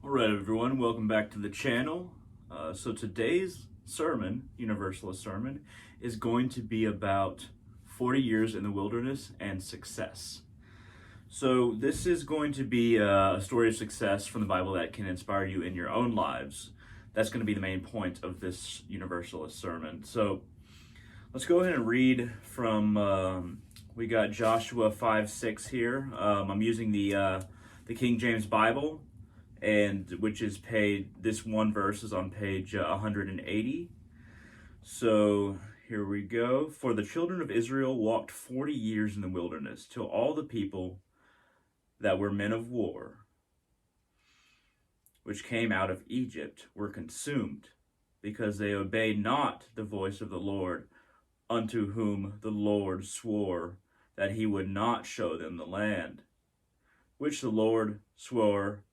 Alright everyone, welcome back to the channel. So today's sermon, Universalist sermon, is going to be about 40 years in the wilderness and success. So this is going to be a story of success from the Bible that can inspire you in your own lives. That's going to be the main point of this Universalist sermon. So let's go ahead and read from, we got Joshua 5:6 here. I'm using the King James Bible, and which is this one verse is on page 180. So here we go. For the children of Israel walked 40 years in the wilderness, till all the people that were men of war, which came out of Egypt, were consumed, because they obeyed not the voice of the Lord, unto whom the Lord swore that he would not show them the land, which the Lord swore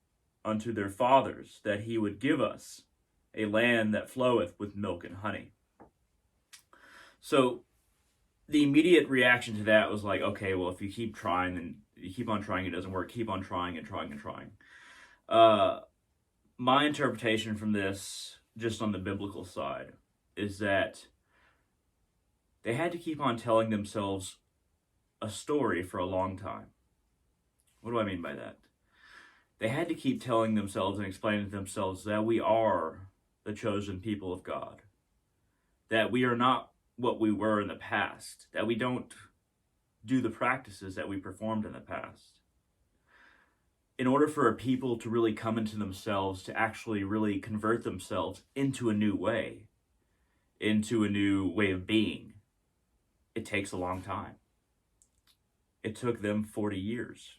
unto their fathers, that he would give us, a land that floweth with milk and honey. So the immediate reaction to that was like, okay, well, if you keep trying and you keep on trying, it doesn't work. Keep on trying and trying and trying. My interpretation from this, just on the biblical side, is that they had to keep on telling themselves a story for a long time. What do I mean by that? They had to keep telling themselves and explaining to themselves that we are the chosen people of God, that we are not what we were in the past, that we don't do the practices that we performed in the past. In order for a people to really come into themselves, to actually really convert themselves into a new way of being, it takes a long time. It took them 40 years.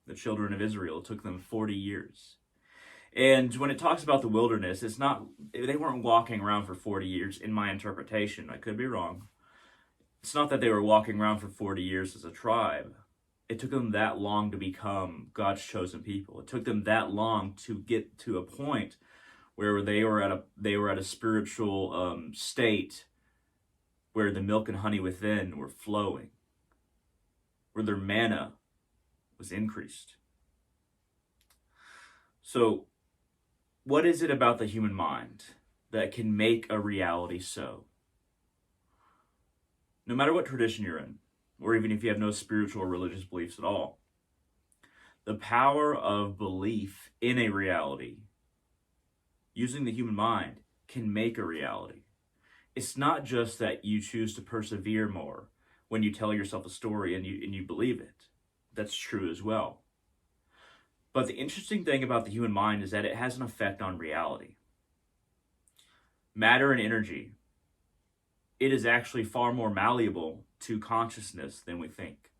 The children of Israel, it took them 40 years. And when it talks about the wilderness, they weren't walking around for 40 years in my interpretation. I could be wrong. It's not that they were walking around for 40 years as a tribe. It took them that long to become God's chosen people. It took them that long to get to a point where they were at a spiritual state where the milk and honey within were flowing, where their manna was increased. So, what is it about the human mind that can make a reality so? No matter what tradition you're in, or even if you have no spiritual or religious beliefs at all, the power of belief in a reality, using the human mind, can make a reality. It's not just that you choose to persevere more when you tell yourself a story and you believe it. That's true as well. But the interesting thing about the human mind is that it has an effect on reality. Matter and energy, it is actually far more malleable to consciousness than we think.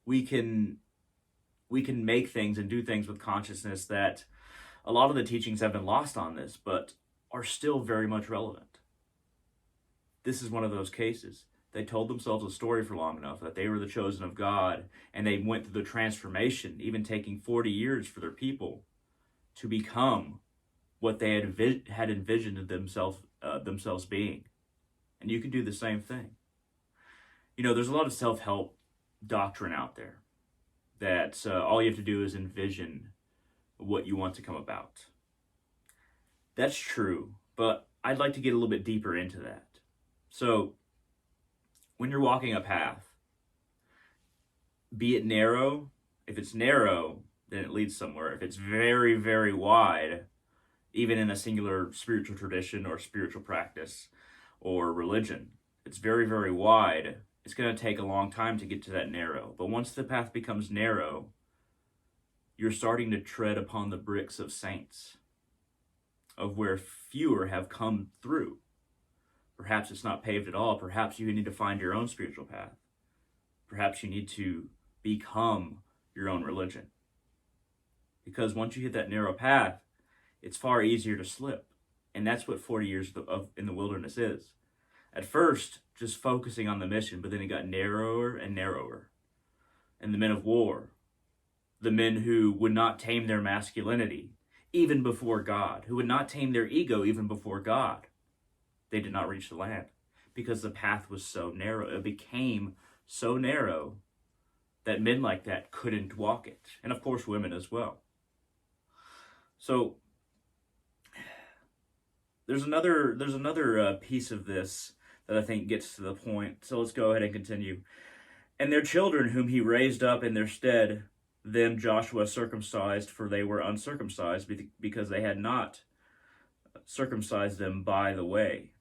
We can make things and do things with consciousness that a lot of the teachings have been lost on this, but are still very much relevant. This is one of those cases. They told themselves a story for long enough that they were the chosen of God, and they went through the transformation, even taking 40 years for their people to become what they had envisioned themselves being. And you can do the same thing. You know, there's a lot of self-help doctrine out there that all you have to do is envision what you want to come about. That's true, but I'd like to get a little bit deeper into that. So, when you're walking a path, be it narrow, if it's narrow, then it leads somewhere. If it's very, very wide, even in a singular spiritual tradition or spiritual practice or religion, it's very, very wide, it's going to take a long time to get to that narrow. But once the path becomes narrow, you're starting to tread upon the bricks of saints, of where fewer have come through. Perhaps it's not paved at all. Perhaps you need to find your own spiritual path. Perhaps you need to become your own religion. Because once you hit that narrow path, it's far easier to slip. And that's what 40 years in the wilderness is. At first, just focusing on the mission, but then it got narrower and narrower. And the men of war, the men who would not tame their masculinity, even before God, who would not tame their ego even before God, they did not reach the land because the path was so narrow. It became so narrow that men like that couldn't walk it. And of course, women as well. So there's another piece of this that I think gets to the point. So let's go ahead and continue. And their children, whom he raised up in their stead, them Joshua circumcised, for they were uncircumcised, because they had not circumcised them by the way.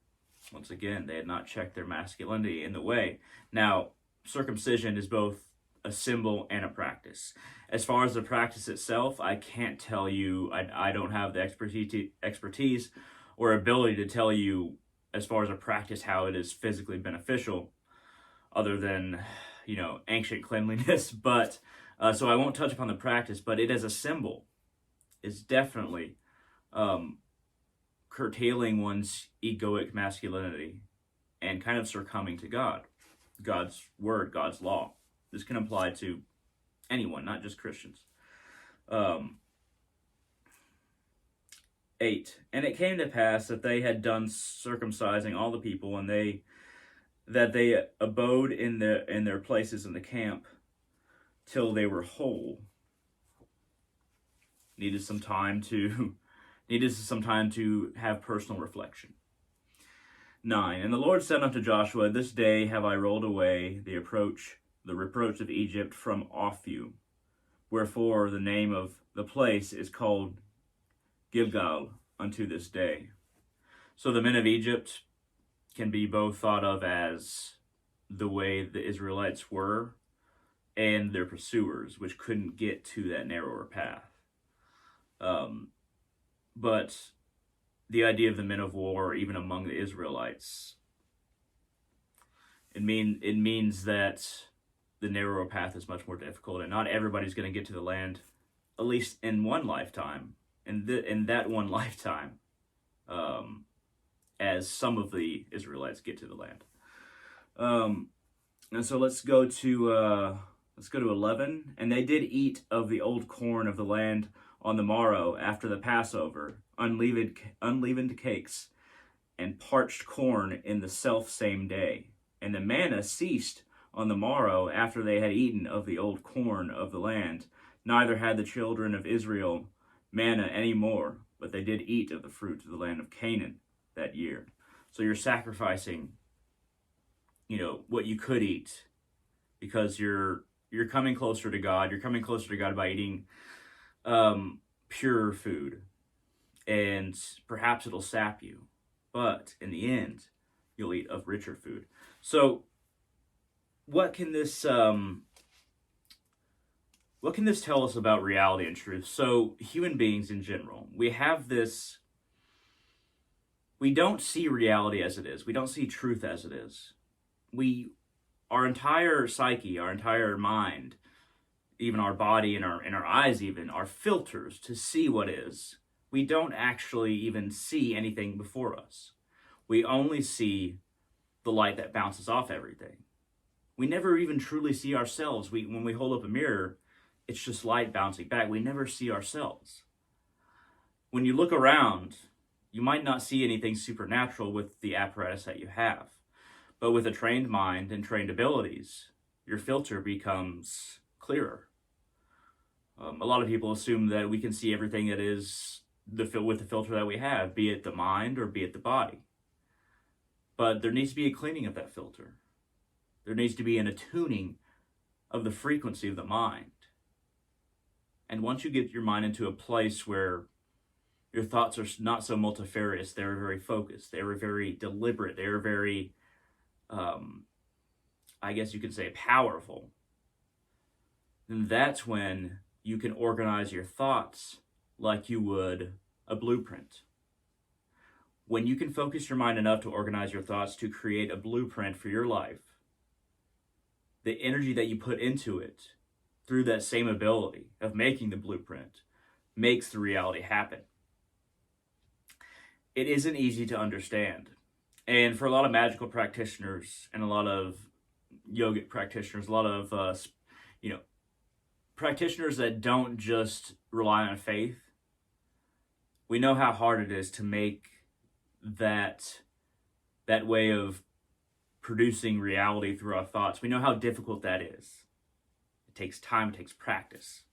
Once again, they had not checked their masculinity in the way. Now, circumcision is both a symbol and a practice. As far as the practice itself, I can't tell you. I don't have the expertise or ability to tell you, as far as a practice, how it is physically beneficial, other than, ancient cleanliness. But so I won't touch upon the practice, but it as a symbol is definitely curtailing one's egoic masculinity and kind of succumbing to God's word, God's law. This can apply to anyone, not just Christians. 8. And it came to pass that they had done circumcising all the people, and that they abode in their places in the camp till they were whole. Needed some time to have personal reflection. 9. And the Lord said unto Joshua, This day have I rolled away the reproach of Egypt from off you. Wherefore the name of the place is called Gilgal unto this day. So the men of Egypt can be both thought of as the way the Israelites were and their pursuers, which couldn't get to that narrower path. But the idea of the men of war, even among the Israelites, it means that the narrower path is much more difficult, and not everybody's going to get to the land, at least in one lifetime, in that one lifetime, as some of the Israelites get to the land. And so let's go to 11. And they did eat of the old corn of the land on the morrow after the Passover, unleavened cakes, and parched corn in the self same day. And the manna ceased on the morrow after they had eaten of the old corn of the land. Neither had the children of Israel manna any more, but they did eat of the fruit of the land of Canaan that year. So you're sacrificing, what you could eat, because you're coming closer to God. You're coming closer to God by eating pure food, and perhaps it'll sap you, but in the end, you'll eat of richer food. So, what can this tell us about reality and truth? So, human beings in general, we don't see reality as it is. We don't see truth as it is. Our entire psyche, our entire mind, even our body and our eyes even, are filters to see what is. We don't actually even see anything before us. We only see the light that bounces off everything. We never even truly see ourselves. When we hold up a mirror, it's just light bouncing back. We never see ourselves. When you look around, you might not see anything supernatural with the apparatus that you have. But with a trained mind and trained abilities, your filter becomes clearer. A lot of people assume that we can see everything that is with the filter that we have, be it the mind or be it the body. But there needs to be a cleaning of that filter. There needs to be an attuning of the frequency of the mind. And once you get your mind into a place where your thoughts are not so multifarious, they're very focused, they were very deliberate, they were very, I guess you could say, powerful, then that's when you can organize your thoughts like you would a blueprint. When you can focus your mind enough to organize your thoughts to create a blueprint for your life, the energy that you put into it through that same ability of making the blueprint makes the reality happen. It isn't easy to understand. And for a lot of magical practitioners and a lot of yogic practitioners, a lot of, practitioners that don't just rely on faith, we know how hard it is to make that way of producing reality through our thoughts. We know how difficult that is. It takes time, it takes practice.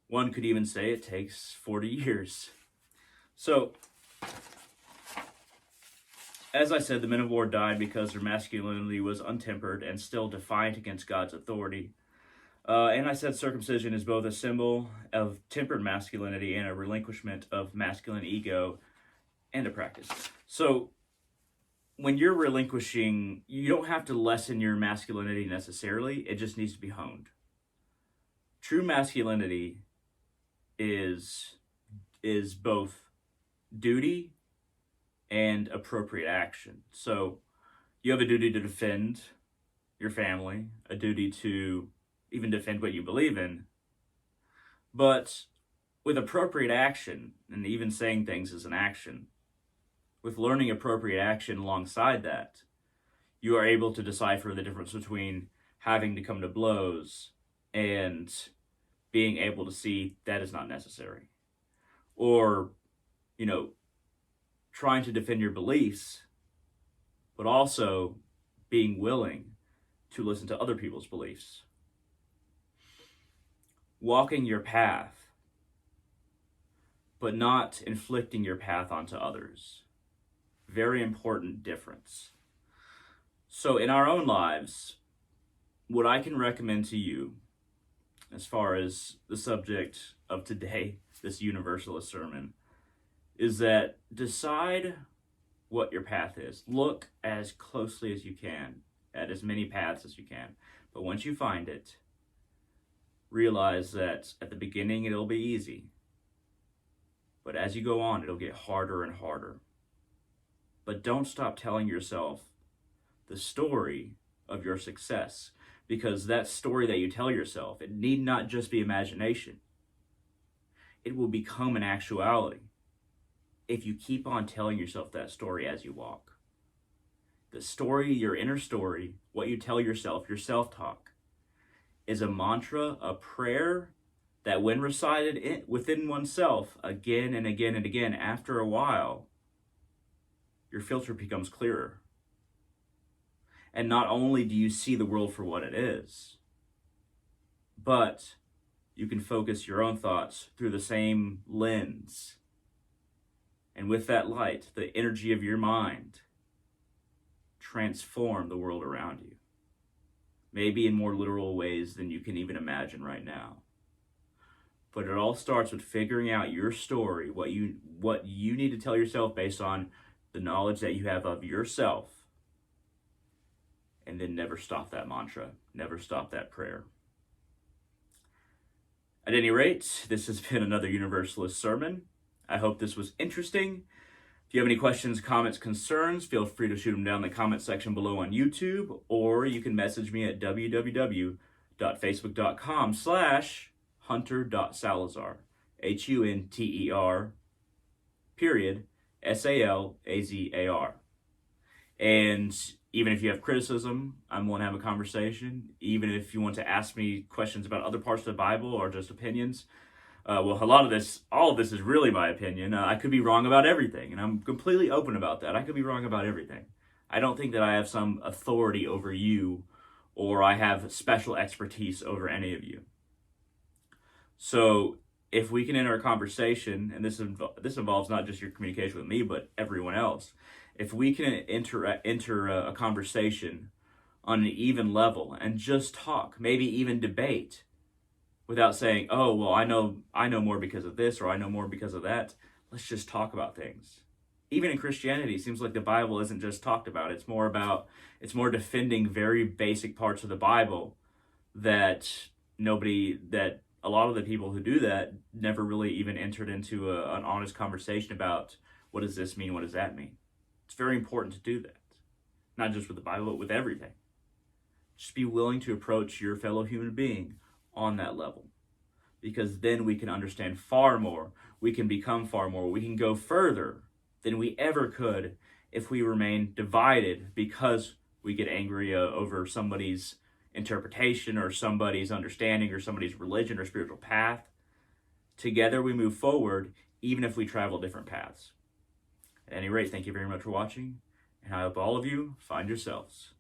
One could even say it takes 40 years. So, as I said, the men of war died because their masculinity was untempered and still defiant against God's authority. And I said circumcision is both a symbol of tempered masculinity and a relinquishment of masculine ego and a practice. So, when you're relinquishing, you don't have to lessen your masculinity necessarily. It just needs to be honed. True masculinity is both duty and appropriate action. So you have a duty to defend your family, a duty to even defend what you believe in. But with appropriate action, and even saying things is an action, with learning appropriate action alongside that, you are able to decipher the difference between having to come to blows and being able to see that is not necessary. Or, trying to defend your beliefs, but also being willing to listen to other people's beliefs. Walking your path, but not inflicting your path onto others. Very important difference. So in our own lives, what I can recommend to you, as far as the subject of today, this Universalist sermon, is that decide what your path is. Look as closely as you can at as many paths as you can. But once you find it, realize that at the beginning it'll be easy. But as you go on, it'll get harder and harder. But don't stop telling yourself the story of your success, because that story that you tell yourself, it need not just be imagination. It will become an actuality if you keep on telling yourself that story as you walk. The story, your inner story, what you tell yourself, your self-talk, is a mantra, a prayer that when recited within oneself again and again and again, after a while, your filter becomes clearer. And not only do you see the world for what it is, but you can focus your own thoughts through the same lens. And with that light, the energy of your mind, transform the world around you. Maybe in more literal ways than you can even imagine right now. But it all starts with figuring out your story, what you need to tell yourself based on the knowledge that you have of yourself. And then never stop that mantra, never stop that prayer. At any rate, this has been another Universalist sermon. I hope this was interesting. If you have any questions, comments, concerns, feel free to shoot them down in the comment section below on YouTube, or you can message me at www.facebook.com/hunter.salazar, HUNTER.SALAZAR. And even if you have criticism, I'm willing to have a conversation. Even if you want to ask me questions about other parts of the Bible or just opinions, all of this is really my opinion. I could be wrong about everything, and I'm completely open about that. I could be wrong about everything. I don't think that I have some authority over you, or I have special expertise over any of you. So if we can enter a conversation, and this involves not just your communication with me, but everyone else, if we can enter a conversation on an even level and just talk, maybe even debate, without saying, oh, well, I know more because of this, or I know more because of that. Let's just talk about things. Even in Christianity, it seems like the Bible isn't just talked about. It's more defending very basic parts of the Bible that a lot of the people who do that never really even entered into an honest conversation about, what does this mean? What does that mean? It's very important to do that. Not just with the Bible, but with everything. Just be willing to approach your fellow human being on that level, because then we can understand far more, we can become far more, we can go further than we ever could if we remain divided because we get angry over somebody's interpretation or somebody's understanding or somebody's religion or spiritual path. Together we move forward, even if we travel different paths. At any rate, thank you very much for watching, and I hope all of you find yourselves